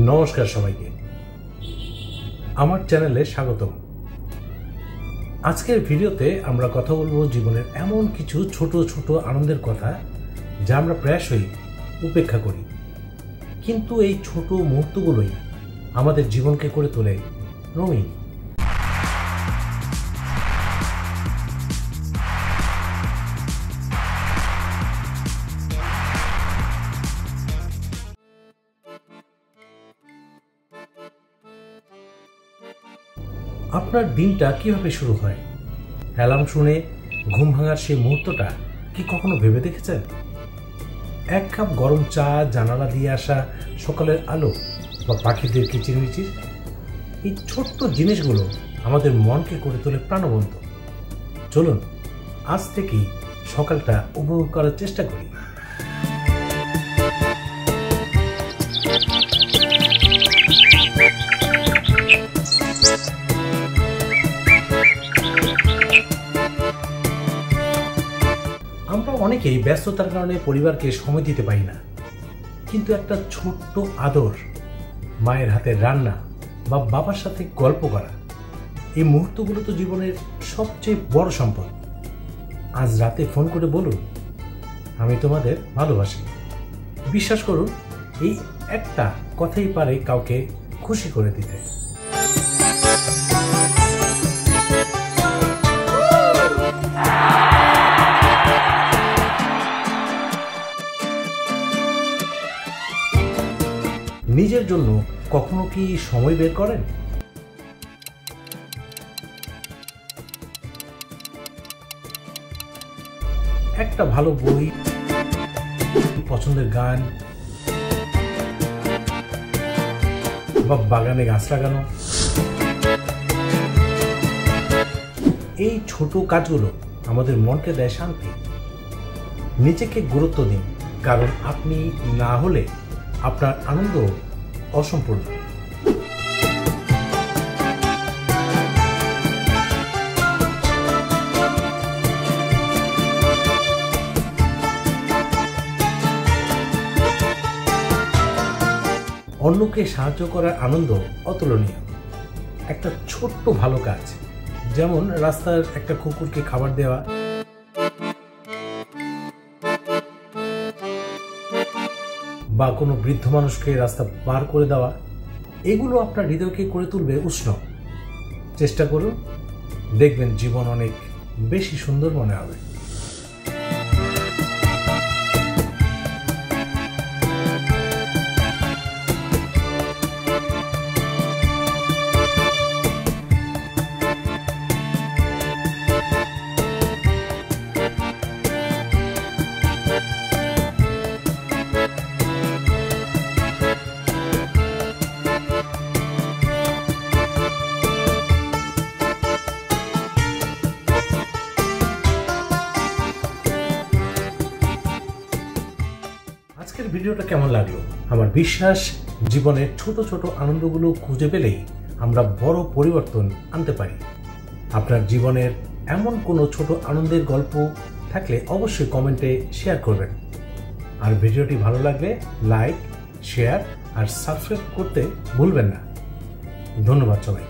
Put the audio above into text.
নমস্কার সবাইকে, আমার চ্যানেলে স্বাগতম। আজকের ভিডিওতে আমরা কথা বলবো জীবনের এমন কিছু ছোট ছোট আনন্দের কথা যা আমরা প্রায়শই উপেক্ষা করি, কিন্তু এই ছোট মুহূর্তগুলোই আমাদের জীবনকে করে তোলে রঙিন। আপনার দিনটা কিভাবে শুরু হয়? অ্যালার্ম শুনে ঘুম ভাঙার সেই মুহূর্তটা কি কখনো ভেবে দেখেছেন? এক কাপ গরম চা, জানালা দিয়ে আসা সকালের আলো বা পাখিদের কিচিরমিচির, এই ছোট্ট জিনিসগুলো আমাদের মনকে করে তোলে প্রাণবন্ত। চলুন আজ থেকেই সকালটা উপভোগ করার চেষ্টা করি। আমরা অনেকেই ব্যস্ততার কারণে পরিবারকে সময় দিতে পারি না, কিন্তু একটা ছোট্ট আদর, মায়ের হাতের রান্না বা বাবার সাথে গল্প করা, এই মুহূর্তগুলো তো জীবনের সবচেয়ে বড় সম্পদ। আজ রাতে ফোন করে বলুন, আমি তোমাদের ভালোবাসি। বিশ্বাস করুন, এই একটা কথাই পারে কাউকে খুশি করে দিতে। নিজের জন্য কখনো কি সময় বের করেন? একটা ভালো বই, পছন্দের গান বা বাগানে গাছ লাগানো, এই ছোট কাজগুলো আমাদের মনকে দেয় শান্তি। নিজেকে গুরুত্ব দিন, কারণ আপনি না হলে আপনার আনন্দ অসম্পূর্ণ। অন্যকে সাহায্য করার আনন্দ অতুলনীয়। একটা ছোট্ট ভালো কাজ, যেমন রাস্তার একটা কুকুরকে খাবার দেওয়া, বা কোনো বৃদ্ধ মানুষকে রাস্তা পার করে দেওয়া, এগুলো আপনার হৃদয়কে করে তুলবে উষ্ণ। চেষ্টা করুন, দেখবেন জীবন অনেক বেশি সুন্দর মনে হবে। আজকের ভিডিওটা কেমন লাগলো? আমার বিশ্বাস, জীবনের ছোট ছোট আনন্দগুলো খুঁজে পেলেই আমরা বড় পরিবর্তন আনতে পারি। আপনার জীবনের এমন কোনো ছোট আনন্দের গল্প থাকলে অবশ্যই কমেন্টে শেয়ার করবেন। আর ভিডিওটি ভালো লাগলে লাইক, শেয়ার আর সাবস্ক্রাইব করতে ভুলবেন না। ধন্যবাদ সবাই।